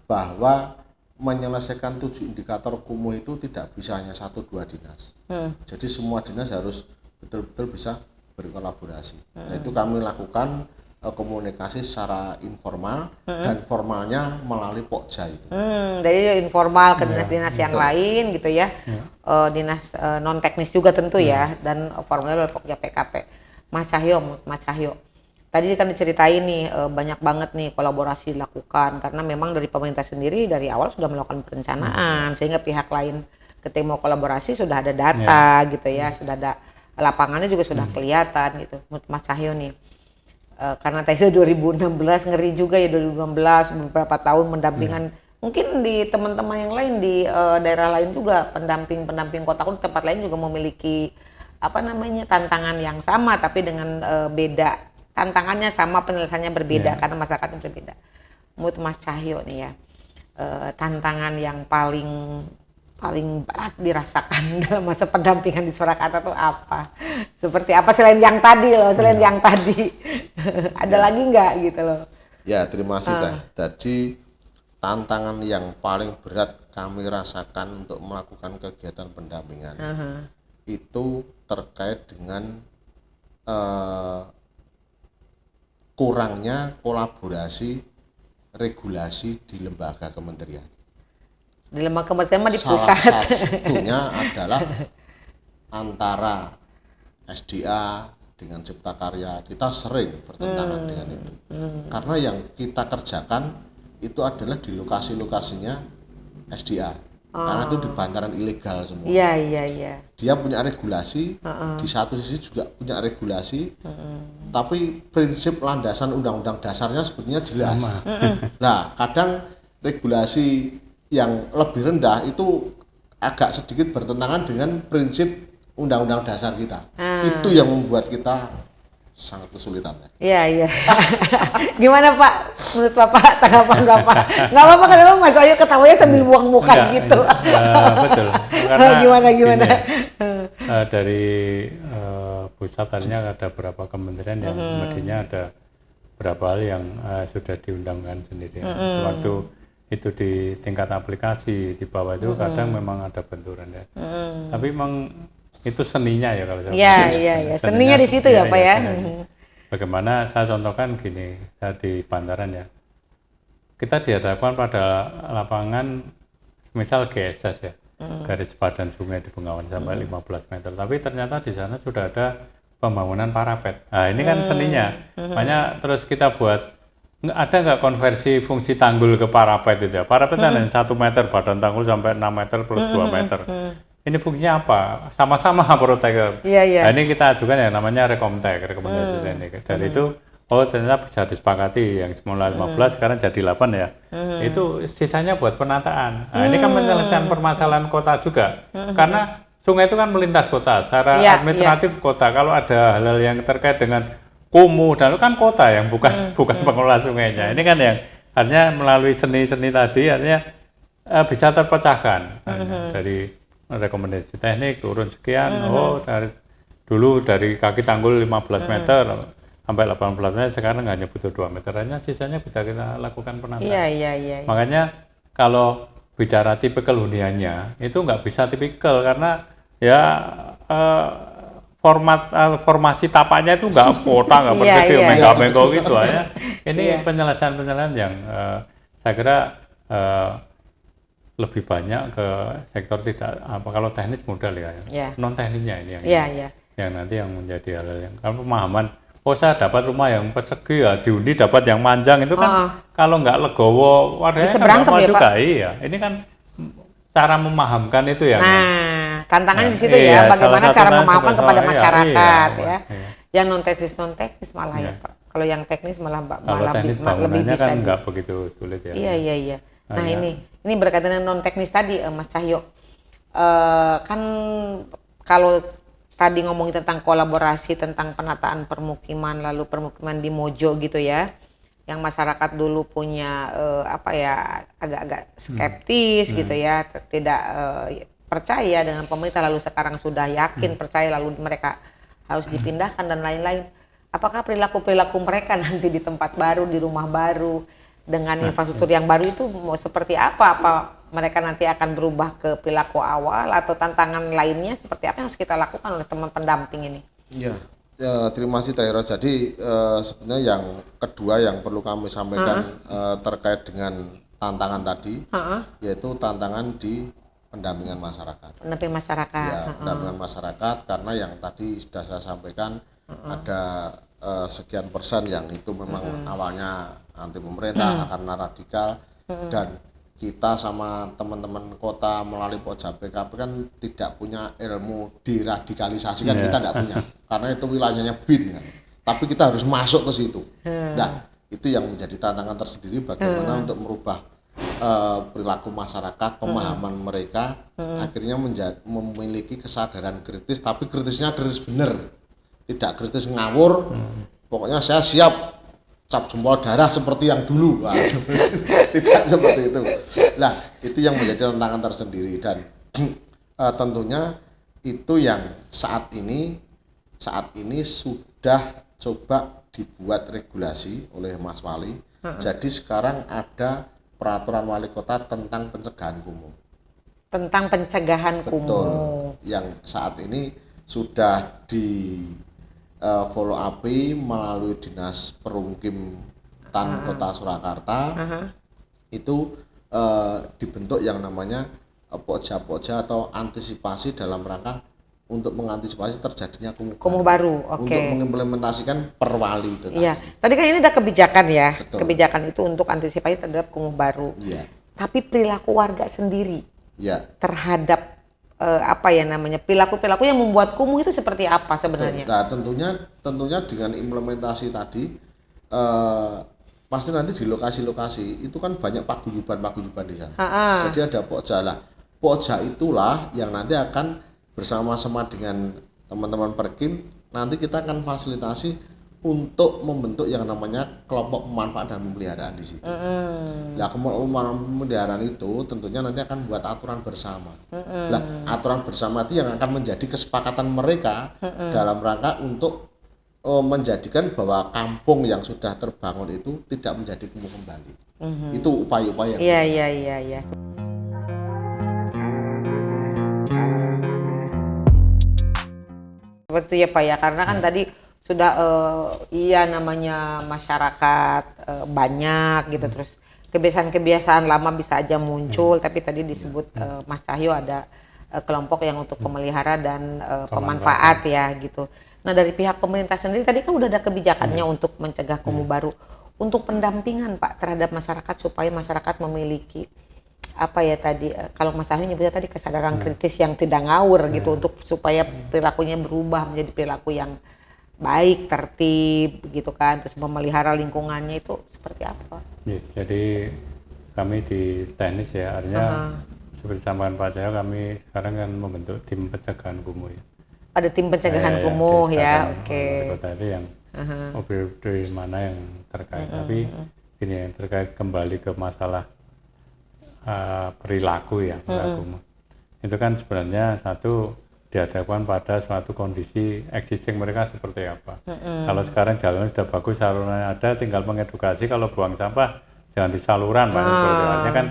bahwa menyelesaikan 7 indikator kumuh itu tidak bisa hanya 1-2 dinas. Jadi semua dinas harus betul-betul bisa berkolaborasi. Nah itu kami lakukan komunikasi secara informal dan formalnya melalui Pokja itu. Jadi informal ke dinas-dinas yang lain gitu ya, dinas non teknis juga tentu ya, dan formalnya oleh Pokja PKP. Mas Cahyo, tadi kan diceritain nih banyak banget nih kolaborasi dilakukan karena memang dari pemerintah sendiri dari awal sudah melakukan perencanaan sehingga pihak lain ketika mau kolaborasi sudah ada data gitu ya, sudah ada lapangannya juga sudah kelihatan gitu. Mas Cahyo nih. Karena tadi 2016 ngeri juga ya, 2016 beberapa tahun mendampingan mungkin di teman-teman yang lain di daerah lain juga pendamping kota di tempat lain juga memiliki tantangan yang sama tapi dengan beda, tantangannya sama penyelesaiannya berbeda karena masyarakatnya berbeda. Menurut Mas Cahyo nih ya, tantangan yang paling berat dirasakan dalam masa pendampingan di Surakarta itu apa? Seperti apa selain yang tadi loh, yang tadi. Ada lagi nggak gitu loh? Ya, terima kasih. Tadi tantangan yang paling berat kami rasakan untuk melakukan kegiatan pendampingan itu terkait dengan kurangnya kolaborasi regulasi di lembaga kementerian. Di lembaga kementerian mah di Salah pusat. satunya adalah antara SDA dengan Cipta Karya. Kita sering bertentangan dengan itu. Karena yang kita kerjakan itu adalah di lokasi-lokasinya SDA. Karena itu di bantaran ilegal semua. Iya. Dia punya regulasi, di satu sisi juga punya regulasi, tapi prinsip landasan undang-undang dasarnya sebetulnya jelas. Nah, kadang regulasi yang lebih rendah itu agak sedikit bertentangan dengan prinsip undang-undang dasar kita. Itu yang membuat kita sangat kesulitan. Iya. Gimana Pak? Menurut Bapak tanggapan Bapak? Nggak apa-apa kan Mas Wahyu ketawanya sambil buang muka gitu. Betul. Karena gimana? Gini, dari pusat tadinya ada beberapa kementerian yang mestinya ada beberapa hal yang sudah diundangkan sendiri. Waktu itu di tingkat aplikasi di bawah itu kadang memang ada benturan ya. Tapi memang itu seninya ya kalau saya. Iya. Seninya di situ ya Pak ya. Bagaimana saya contohkan gini, saya di Bantaran ya. Kita dihadapkan pada lapangan misal GSS ya, garis padan sungai di Bengawan sampai 15 meter. Tapi ternyata di sana sudah ada pembangunan parapet. Nah ini kan seninya. Makanya terus kita buat, ada nggak konversi fungsi tanggul ke parapet itu ya? Parapet kan 1 meter, badan tanggul sampai 6 meter plus 2 meter. Ini fungsinya apa? Sama-sama protek. Iya. Nah, ini kita ajukan yang namanya rekomtek, rekomendasi teknik. Dari itu, ternyata bisa disepakati yang semula 15 sekarang jadi 8 ya. Itu sisanya buat penataan. Nah, ini kan menyelesaikan permasalahan kota juga. Karena sungai itu kan melintas kota, secara administratif kota. Kalau ada hal-hal yang terkait dengan kumuh, dan itu kan kota yang bukan pengelola sungainya. Ini kan yang artinya melalui seni-seni tadi artinya bisa terpecahkan. Dari rekomendasi teknik turun sekian, dari kaki tanggul 15 meter sampai 18 meter, sekarang hanya butuh 2 meter aja, sisanya bisa kita lakukan penataan. Iya. Makanya kalau bicara tipikal huniannya itu nggak bisa tipikal karena ya formasi tapaknya itu nggak kota, nggak pergedil, mega-mega gitu aja. Ini penyelesaian yang saya kira lebih banyak ke sektor tidak kalau teknis mudah ya. Non teknisnya ini yang nanti yang menjadi hal yang kalau pemahaman. Saya dapat rumah yang persegi ya, diundi dapat yang manjang itu kan kalau nggak legowo warnanya kan nggak mau juga. Iya, ini kan cara memahamkan itu ya. Nah, tantangannya di situ ya, bagaimana cara memahamkan kepada masyarakat ya. Yang non teknis malah ya Pak. Kalau yang teknis malah lebih bisa. Kan nggak begitu sulit ya. Iya. Nah ini berkaitan dengan non teknis tadi Mas Cahyo, kan kalau tadi ngomongin tentang kolaborasi tentang penataan permukiman, lalu permukiman di Mojo gitu ya, yang masyarakat dulu punya agak-agak skeptis gitu ya, tidak percaya dengan pemerintah, lalu sekarang sudah yakin percaya, lalu mereka harus dipindahkan dan lain-lain. Apakah perilaku mereka nanti di tempat baru, di rumah baru, dengan infrastruktur yang baru itu mau seperti apa? Apa mereka nanti akan berubah ke perilaku awal atau tantangan lainnya seperti apa yang harus kita lakukan oleh teman pendamping ini? Ya, terima kasih Tahira. Jadi sebenarnya yang kedua yang perlu kami sampaikan terkait dengan tantangan tadi, yaitu tantangan di pendampingan masyarakat. Pendampingan masyarakat. Ya, pendampingan masyarakat karena yang tadi sudah saya sampaikan ada sekian persen yang itu memang awalnya anti pemerintah, karena radikal, dan kita sama teman-teman kota melalui Pojab PKP kan tidak punya ilmu diradikalisasi kan, kita tidak punya karena itu wilayahnya BIN kan, tapi kita harus masuk ke situ. Nah itu yang menjadi tantangan tersendiri bagaimana untuk merubah perilaku masyarakat, pemahaman mereka akhirnya memiliki kesadaran kritis, tapi kritisnya kritis benar, tidak kritis ngawur. Pokoknya saya siap cap jempol darah seperti yang dulu. Tidak seperti itu. Nah, itu yang menjadi tantangan tersendiri, dan tentunya itu yang saat ini sudah coba dibuat regulasi oleh Mas Wali. Jadi sekarang ada peraturan wali kota tentang pencegahan kumuh. Tentang pencegahan Betul. kumuh. Yang saat ini sudah di follow up melalui Dinas Permukiman Kota Surakarta. Itu dibentuk yang namanya pokja-pokja atau antisipasi dalam rangka untuk mengantisipasi terjadinya kumuh baru. Oke. Untuk mengimplementasikan perwali itu Iya. tadi. Tadi kan ini ada kebijakan ya. Betul. Kebijakan itu untuk antisipasi terhadap kumuh baru. Iya. Tapi perilaku warga sendiri Iya. terhadap perilaku yang membuat kumuh itu seperti apa sebenarnya? Nah, tentunya dengan implementasi tadi pasti nanti di lokasi-lokasi itu kan banyak paguyuban di sana. Jadi ada pokja lah. Pokja itulah yang nanti akan bersama-sama dengan teman-teman Perkim nanti kita akan fasilitasi untuk membentuk yang namanya kelompok pemanfaat dan pemeliharaan di situ. Nah, kelompok pemeliharaan itu tentunya nanti akan buat aturan bersama. Nah, aturan bersama itu yang akan menjadi kesepakatan mereka dalam rangka untuk menjadikan bahwa kampung yang sudah terbangun itu tidak menjadi kumuh kembali. Itu upaya-upaya. Iya. Seperti ya Pak ya, karena kan tadi sudah namanya masyarakat banyak gitu, terus kebiasaan-kebiasaan lama bisa aja muncul, tapi tadi disebut Mas Cahyo ada kelompok yang untuk pemelihara dan pemanfaat ya gitu. Nah dari pihak pemerintah sendiri tadi kan udah ada kebijakannya untuk mencegah kumuh baru. Untuk pendampingan Pak terhadap masyarakat supaya masyarakat memiliki kalau Mas Cahyo nyebutnya tadi kesadaran kritis yang tidak ngawur gitu, untuk supaya perilakunya berubah menjadi perilaku yang baik, tertib gitu kan, terus memelihara lingkungannya itu seperti apa? Ya, jadi kami di teknis ya, artinya seperti sampaikan Pak Cahyo, kami sekarang kan membentuk tim pencegahan kumuh ya. Ada tim pencegahan kumuh ya, oke. Kota itu yang dari mana yang terkait, tapi ini yang terkait kembali ke masalah perilaku ya, perilaku. Itu kan sebenarnya satu dihadapkan pada suatu kondisi existing mereka seperti apa. Kalau sekarang jalan sudah bagus, salurannya ada, tinggal mengedukasi kalau buang sampah jangan di saluran, Pak. Sebenarnya kan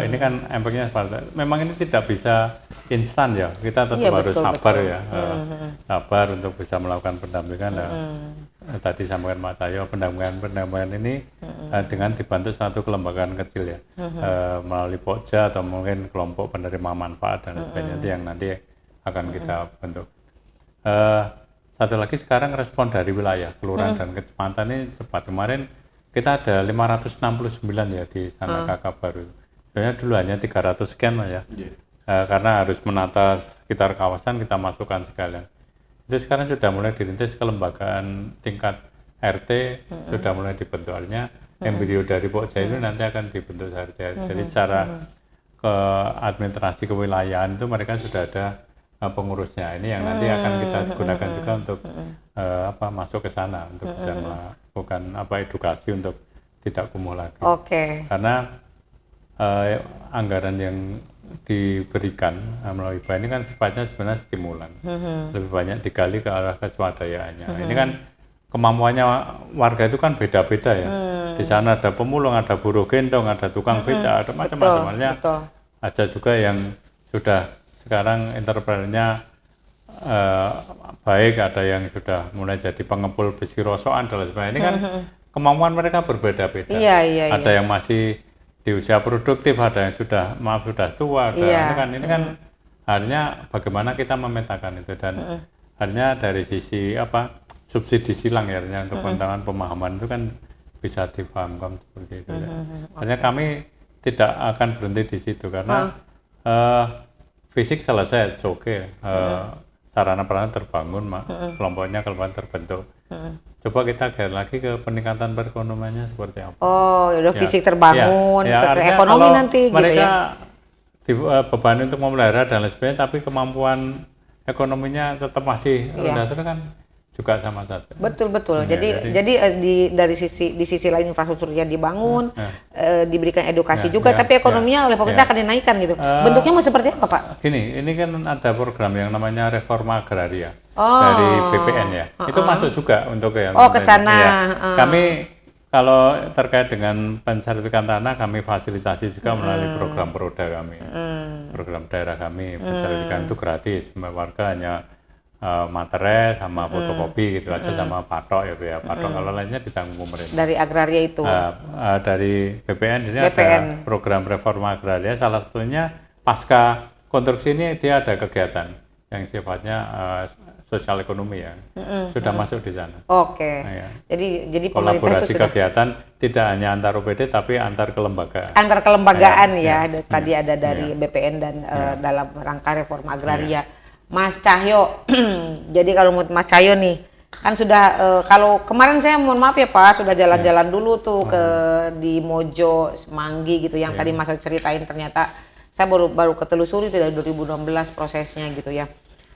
ini kan efeknya seperti memang ini tidak bisa instan ya. Kita tetap harus sabar ya. Sabar untuk bisa melakukan pendampingan. Tadi sampaikan Pak Cahyo, pendampingan ini dengan dibantu satu kelembagaan kecil ya, melalui pokja atau mungkin kelompok penerima manfaat dan sebagainya itu yang nanti akan kita bentuk. Satu lagi sekarang respon dari wilayah, kelurahan dan kecamatan ini cepat. Kemarin kita ada 569 ya di sana KK baru. Sebenarnya dulu hanya 300 sekian lah ya. Karena harus menata sekitar kawasan kita masukkan sekalian. Itu sekarang sudah mulai dirintis kelembagaan tingkat RT, sudah mulai dibentuk. Artinya embrio dari pokja itu nanti akan dibentuk RT. Jadi secara ke administrasi kewilayahan itu mereka sudah ada pengurusnya. Ini yang nanti akan kita gunakan juga untuk masuk ke sana untuk bisa melakukan edukasi untuk tidak kumuh lagi. Karena anggaran yang diberikan melalui BA ini kan sifatnya sebenarnya stimulan, lebih banyak digali ke arah keswadayaannya. Ini kan kemampuannya warga itu kan beda-beda ya. Di sana ada pemulung, ada buruh gendong, ada tukang beca, ada macam-macam. Ada juga yang sudah sekarang entrepreneurnya baik, ada yang sudah mulai jadi pengepul besi rosokan dan sebagainya. Ini kan kemampuan mereka berbeda-beda. Ada yang masih di usia produktif, ada yang sudah tua. Ini kan akhirnya bagaimana kita memetakan itu, dan akhirnya dari sisi subsidi silang ya, untuk pengembangan pemahaman itu kan bisa dipahamkan seperti itu ya. Akhirnya kami tidak akan berhenti di situ karena fisik selesai, sarana prasarana terbangun, kelompoknya terbentuk. Coba kita lihat lagi ke peningkatan perekonomiannya seperti apa. Fisik terbangun, ke ekonomi nanti mereka gitu ya. Dibebani untuk memelihara dan lain sebagainya, tapi kemampuan ekonominya tetap masih rendah, itu kan juga sama saja. Betul. Jadi dari sisi lain infrastrukturnya dibangun, diberikan edukasi juga, tapi ekonominya oleh pemerintah akan dinaikkan gitu. Bentuknya mau seperti apa, Pak? Gini, ini kan ada program yang namanya reforma agraria dari BPN ya. Itu masuk juga untuk ke sana. Kami Kalau terkait dengan pensertifikan tanah, kami fasilitasi juga melalui program Proda kami. Program daerah kami, pensertifikan itu gratis. Warga hanya materai sama fotokopi gitu aja, sama patok ya Bu ya. Patok kalau lainnya ditanggung pemerintah. Dari agraria itu. Dari BPN ini BPN. ada program reforma agraria, salah satunya pasca konstruksi ini dia ada kegiatan yang sifatnya sosial ekonomi ya, sudah masuk di sana. Oke. Nah, ya. Jadi pemerintah Kolaborasi itu sudah kegiatan tidak hanya antar OPD tapi antar kelembagaan. antar kelembagaan Ya, ya. Tadi ada dari BPN dan dalam rangka reforma agraria. Mas Cahyo, jadi kalau menurut Mas Cahyo nih, kan sudah kalau kemarin saya mohon maaf ya Pak, sudah jalan-jalan dulu tuh ke di Mojo, Semanggi gitu, yang tadi Mas Cahyo ceritain, ternyata saya baru ketelusuri itu dari 2016 prosesnya gitu ya.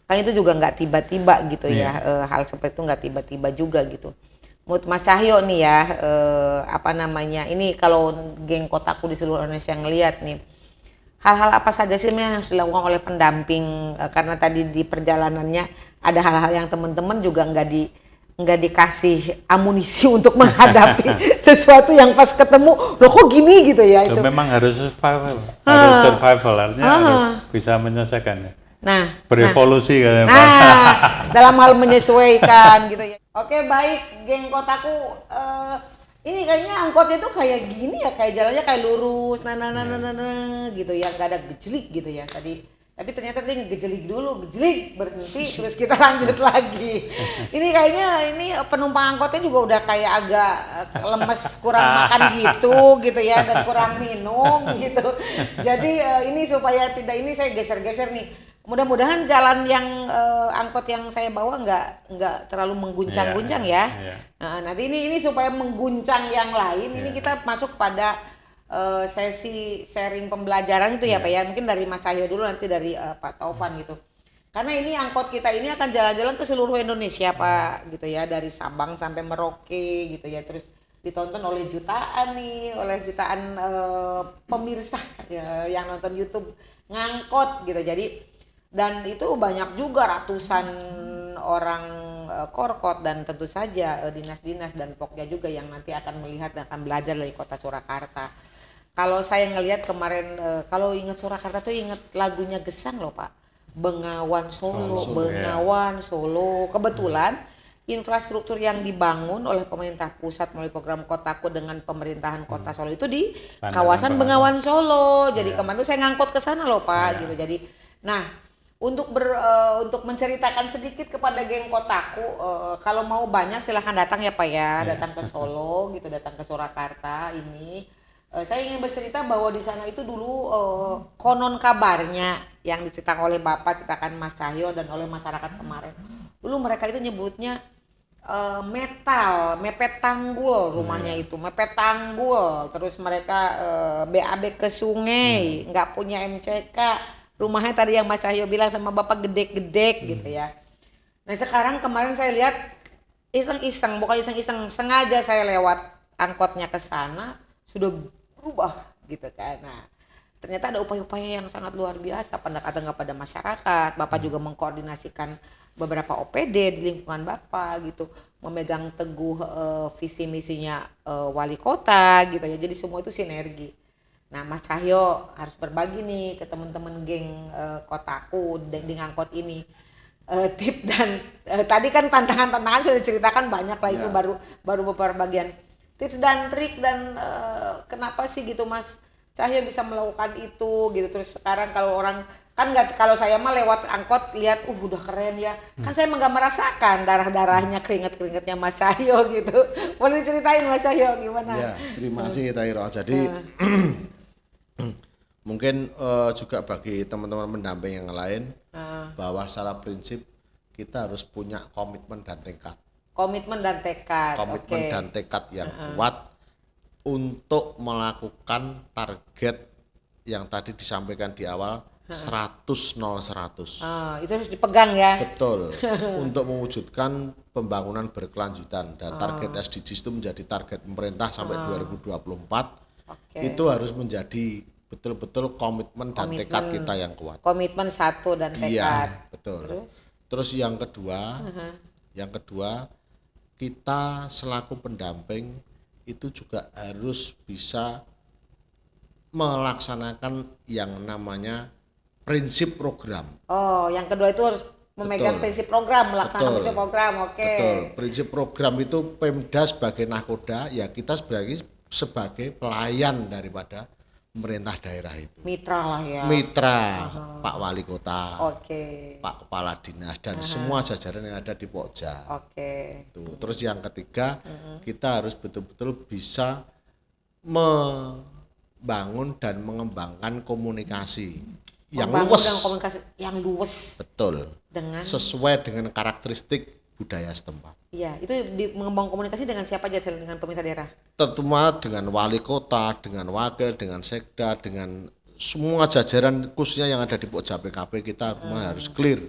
Kan itu juga nggak tiba-tiba gitu ya, hal seperti itu nggak tiba-tiba juga gitu. Menurut Mas Cahyo nih ya, apa namanya, ini kalau geng Kotaku di seluruh Indonesia ngelihat nih, hal-hal apa saja sih yang harus dilakukan oleh pendamping, karena tadi di perjalanannya ada hal-hal yang teman-teman juga nggak dikasih amunisi untuk menghadapi sesuatu yang pas ketemu, loh kok gini gitu ya itu. Memang harus survival, artinya harus bisa menyelesaikannya. Berevolusi kan. Dalam hal menyesuaikan gitu ya. Oke, baik geng Kotaku, ini kayaknya angkotnya tuh kayak gini ya, kayak jalannya kayak lurus, gitu ya, nggak ada gejelik gitu ya tadi. Tapi ternyata dia ngegejelik dulu, gejelik, berhenti, terus kita lanjut lagi. Ini kayaknya penumpang angkotnya juga udah kayak agak lemes, kurang makan gitu ya, dan kurang minum gitu. Jadi ini supaya tidak ini saya geser-geser nih. Mudah-mudahan jalan yang angkot yang saya bawa nggak terlalu mengguncang-guncang ya. Nah, nanti ini supaya mengguncang yang lain, ini kita masuk pada sesi sharing pembelajaran itu ya Pak ya. Mungkin dari Mas Cahyo dulu, nanti dari Pak Taufan gitu. Karena ini angkot kita ini akan jalan-jalan ke seluruh Indonesia Pak gitu ya, dari Sabang sampai Merauke gitu ya. Terus ditonton oleh jutaan pemirsa ya, yang nonton YouTube ngangkot gitu. Jadi dan itu banyak juga ratusan orang korkot, dan tentu saja dinas-dinas dan pokja juga yang nanti akan melihat dan akan belajar dari kota Surakarta. Kalau saya ngelihat kemarin, kalau ingat Surakarta tuh ingat lagunya Gesang loh Pak, Bengawan Solo, Bengawan Solo. Kebetulan infrastruktur yang dibangun oleh pemerintah pusat melalui program Kotaku dengan pemerintahan Kota Solo itu di kawasan Bengawan Solo. Jadi kemarin tuh saya ngangkut ke sana loh Pak gitu. Jadi untuk menceritakan sedikit kepada geng Kotaku, kalau mau banyak silahkan datang ya Pak ya, datang ke Solo gitu, datang ke Surakarta ini. Saya ingin bercerita bahwa di sana itu dulu konon kabarnya yang diceritakan oleh Bapak, ceritakan Mas Cahyo dan oleh masyarakat kemarin. Dulu mereka itu nyebutnya mepet tanggul rumahnya itu, mepet tanggul. Terus mereka BAB ke sungai, nggak punya MCK. Rumahnya tadi yang Mas Cahyo bilang sama Bapak gedek-gedek gitu ya. Nah sekarang kemarin saya lihat bukan iseng-iseng, sengaja saya lewat angkotnya ke sana, sudah berubah gitu kan. Nah ternyata ada upaya-upaya yang sangat luar biasa pendekatan kepada masyarakat. Bapak juga mengkoordinasikan beberapa OPD di lingkungan Bapak gitu, memegang teguh visi misinya wali kota gitu ya. Jadi semua itu sinergi. Nah Mas Cahyo harus berbagi nih ke teman-teman geng Kotaku di ngangkot ini tip dan tadi kan tantangan-tantangan sudah diceritakan banyak lah, itu baru beberapa bagian tips dan trik dan kenapa sih gitu Mas Cahyo bisa melakukan itu gitu. Terus sekarang kalau orang kan nggak, kalau saya mah lewat angkot lihat udah keren ya, kan saya nggak merasakan darah-darahnya, keringet-keringetnya Mas Cahyo gitu. Boleh diceritain Mas Cahyo gimana? Ya, terima kasih Tairo. Jadi mungkin juga bagi teman-teman pendamping yang lain, bahwa secara prinsip kita harus punya komitmen dan tekad. Komitmen dan tekad yang kuat untuk melakukan target yang tadi disampaikan di awal, 100 0 100. Itu harus dipegang ya. Betul. Untuk mewujudkan pembangunan berkelanjutan, dan target SDGs itu menjadi target pemerintah sampai 2024. Itu harus menjadi betul-betul komitmen dan tekad kita yang kuat. Komitmen satu dan tekad. Iya, betul. Terus yang kedua, kita selaku pendamping itu juga harus bisa melaksanakan yang namanya prinsip program. Oh, yang kedua itu harus memegang Betul. prinsip program, melaksanakan Betul. prinsip program. Oke. Betul, prinsip program itu Pemda sebagai nahkoda, ya kita sebagai pelayan daripada pemerintah daerah itu. Mitra lah ya. Mitra Pak Wali Kota, Oke. Pak Kepala Dinas dan semua jajaran yang ada di Pokja. Oke. Tuh. Terus yang ketiga, kita harus betul-betul bisa membangun dan mengembangkan komunikasi yang Membangun luwes. dan komunikasi yang luwes Betul. dengan Sesuai dengan karakteristik budaya setempat. iya, itu mengembangkan komunikasi dengan siapa aja Sel? Dengan pemerintah daerah. Terutama dengan wali kota, dengan wakil, dengan sekda, dengan semua jajaran khususnya yang ada di Pokja PKP kita harus clear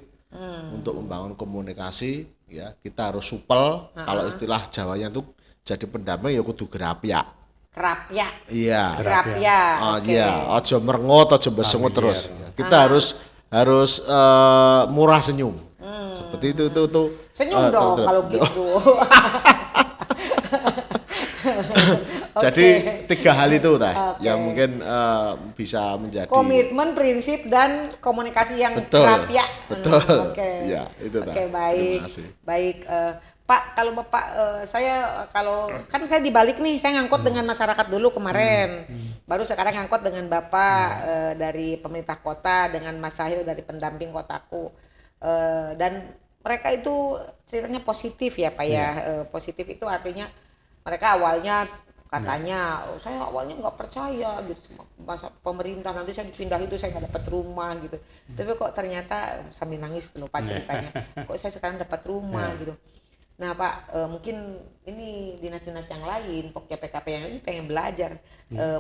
untuk membangun komunikasi ya. Kita harus supel, kalau istilah Jawanya itu jadi pendamping ya kudu gerapyak. Kerapya. Iya. Kerapya. Oh Oke. iya, aja merengot, aja besengot terus. Kita harus murah senyum. Seperti itu Senyum dong terus. kalau gitu. Jadi 3 hal itu yang mungkin bisa menjadi Komitmen, prinsip dan komunikasi yang Betul. kerapya. Betul. Oke. Ya, itu Oke, Terima baik. kasih. Baik, Pak, kalau Bapak saya kalau kan saya dibalik nih, saya ngangkut dengan masyarakat dulu kemarin. Baru sekarang ngangkut dengan Bapak dari pemerintah kota, dengan Mas Sahil dari pendamping kotaku. Dan mereka itu ceritanya positif ya Pak ya. Positif itu artinya mereka awalnya katanya saya awalnya nggak percaya gitu sama masa pemerintah, nanti saya dipindah itu saya nggak dapat rumah gitu. Tapi kok ternyata sambil nangis lupa ceritanya. Kok saya sekarang dapat rumah gitu. Nah Pak, mungkin ini dinas-dinas yang lain, Pokja PKP yang lain pengen belajar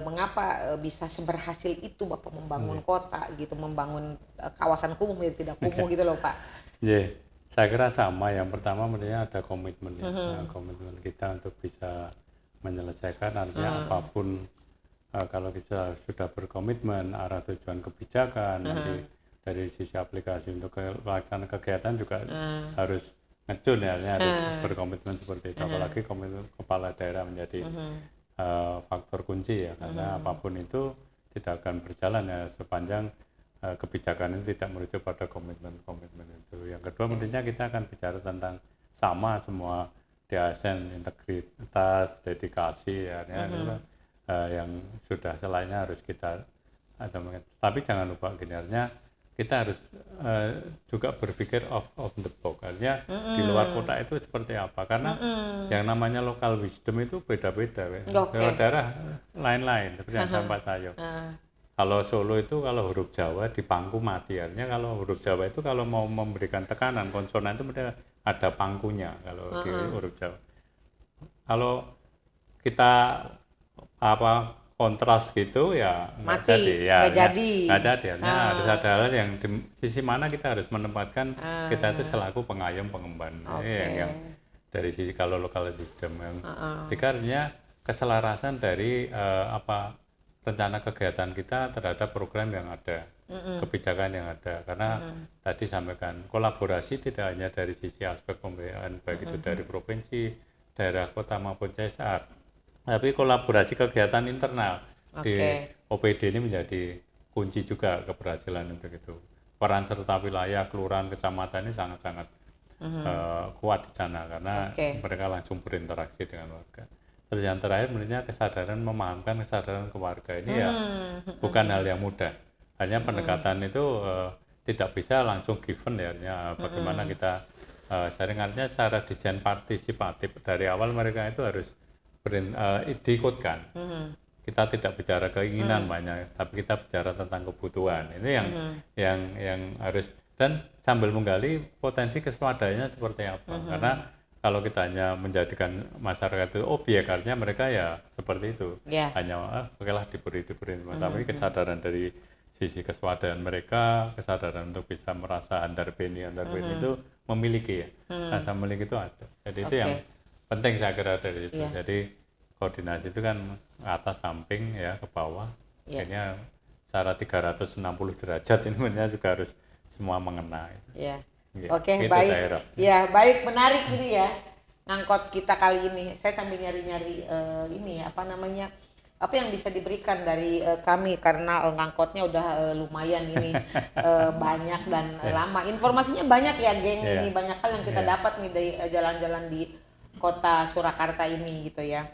mengapa bisa seberhasil itu Bapak membangun kota gitu, membangun kawasan kumuh menjadi tidak kumuh gitu loh Pak. Iya, saya kira sama. Yang pertama sebenarnya ada komitmen ya. Nah, komitmen kita untuk bisa menyelesaikan artinya apapun kalau kita sudah berkomitmen arah tujuan kebijakan nanti dari sisi aplikasi untuk pelaksanaan kegiatan juga harus ngecun ya, harus berkomitmen seperti itu. Apalagi komitmen kepala daerah menjadi faktor kunci ya, karena apapun itu tidak akan berjalan ya sepanjang kebijakan itu tidak merujuk pada komitmen itu. Yang kedua, tentunya kita akan bicara tentang sama semua di ASN, integritas, dedikasi, ya, yang sudah selainnya harus kita tapi jangan lupa gini, artinya kita harus juga berpikir of the box, artinya di luar kota itu seperti apa, karena yang namanya local wisdom itu beda-beda ya. Daerah lain-lain seperti yang saya sayo. Kalau Solo itu kalau huruf Jawa di pangku mati, artinya kalau huruf Jawa itu kalau mau memberikan tekanan konsonan itu ada pangkunya kalau di huruf Jawa. Kalau kita kontras gitu ya nggak jadi ya, nggak jadi. Artinya harus ada hal yang di sisi mana kita harus menempatkan kita itu selaku pengayom pengemban. Yang dari sisi kalau local system yang artinya keselarasan dari rencana kegiatan kita terhadap program yang ada, kebijakan yang ada. Karena tadi sampaikan kolaborasi tidak hanya dari sisi aspek pembiayaan, baik itu dari provinsi, daerah, kota maupun CSR, tapi kolaborasi kegiatan internal di OPD ini menjadi kunci juga keberhasilan untuk itu. Peran serta wilayah, kelurahan, kecamatan ini sangat-sangat kuat di sana karena mereka langsung berinteraksi dengan warga. Terus yang terakhir sebenarnya kesadaran memahamkan kesadaran keluarga ini ya bukan hal yang mudah. Hanya pendekatan itu tidak bisa langsung given ya. Bagaimana kita jaringannya cara desain partisipatif dari awal mereka itu harus diikutkan. Kita tidak bicara keinginan banyak, tapi kita bicara tentang kebutuhan. Ini yang harus, dan sambil menggali potensi keswadayanya seperti apa. Karena kalau kita hanya menjadikan masyarakat itu objek, artinya mereka ya seperti itu. Hanya okelah diberi. Tapi kesadaran dari sisi keswadaan mereka, kesadaran untuk bisa merasa antar beni itu memiliki ya. Rasa memiliki itu ada. Jadi itu yang penting saya kira dari itu. Jadi koordinasi itu kan atas samping ya ke bawah. Akhirnya secara 360 derajat ini sebenarnya juga harus semua mengena. Oke, baik. Ya, baik, menarik ini ya. ngangkot kita kali ini. Saya sambil nyari-nyari ini apa namanya, apa yang bisa diberikan dari kami karena ngangkotnya udah lumayan ini banyak dan lama. Informasinya banyak ya, geng. Ini banyak hal yang kita dapat nih dari jalan-jalan di kota Surakarta ini gitu ya.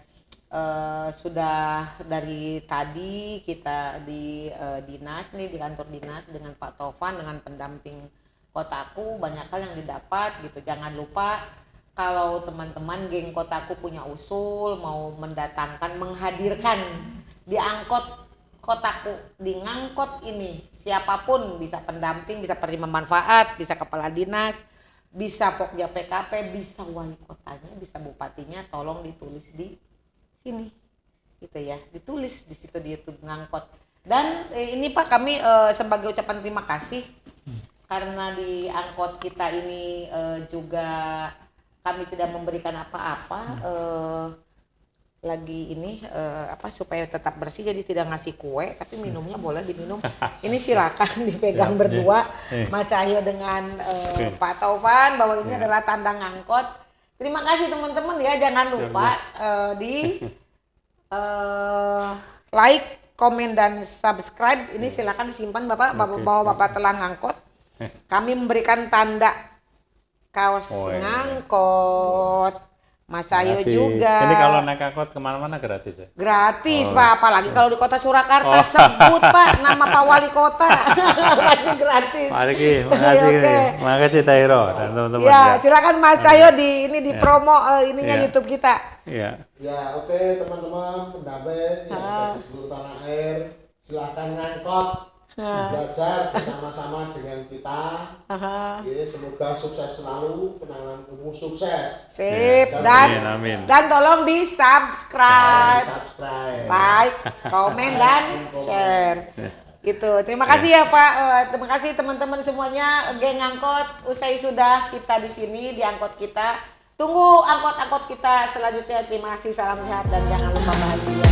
Sudah dari tadi kita di dinas nih, di kantor dinas dengan Pak Tovan, dengan pendamping Kotaku, banyak hal yang didapat gitu. Jangan lupa kalau teman-teman geng Kotaku punya usul mau mendatangkan, menghadirkan di angkot Kotaku, di ngangkot ini siapapun, bisa pendamping, bisa penerima manfaat, bisa kepala dinas, bisa Pokja PKP, bisa wali kotanya, bisa bupatinya, tolong ditulis di sini gitu ya, ditulis di situ di YouTube ngangkot. Dan ini Pak, kami sebagai ucapan terima kasih karena di angkot kita ini juga kami tidak memberikan apa-apa lagi ini apa supaya tetap bersih, jadi tidak ngasih kue, tapi minumnya boleh diminum. Ini silakan dipegang berdua Mas Cahyo dengan Pak Taufan bahwa ini adalah tanda ngangkot. Terima kasih teman-teman ya, jangan lupa di like, komen dan subscribe. Ini silakan disimpan Bapak, bahwa Bapak telah ngangkot. Kami memberikan tanda kaos ngangkot. Mas Cahyo juga. Ini kalau naik angkot kemana-mana gratis ya? Gratis Pak, apalagi kalau di kota Surakarta sebut Pak nama Pak Wali Kota. Masih gratis. Makasih Tairo dan teman-teman. Ya, silakan Mas Cahyo di promo ininya YouTube kita. Ya, oke teman-teman pendamping yang ada di seluruh tanah air, silakan ngangkot. Belajar bersama-sama dengan kita. Ya, semoga sukses selalu, penanganan umum sukses. Sip. Amin. Dan tolong di subscribe, like, komen dan share. Gitu. Terima kasih ya Pak. Terima kasih teman-teman semuanya. Geng angkot, usai sudah kita di sini di angkot kita. Tunggu angkot-angkot kita selanjutnya. Terima kasih, salam sehat dan jangan lupa bahagia.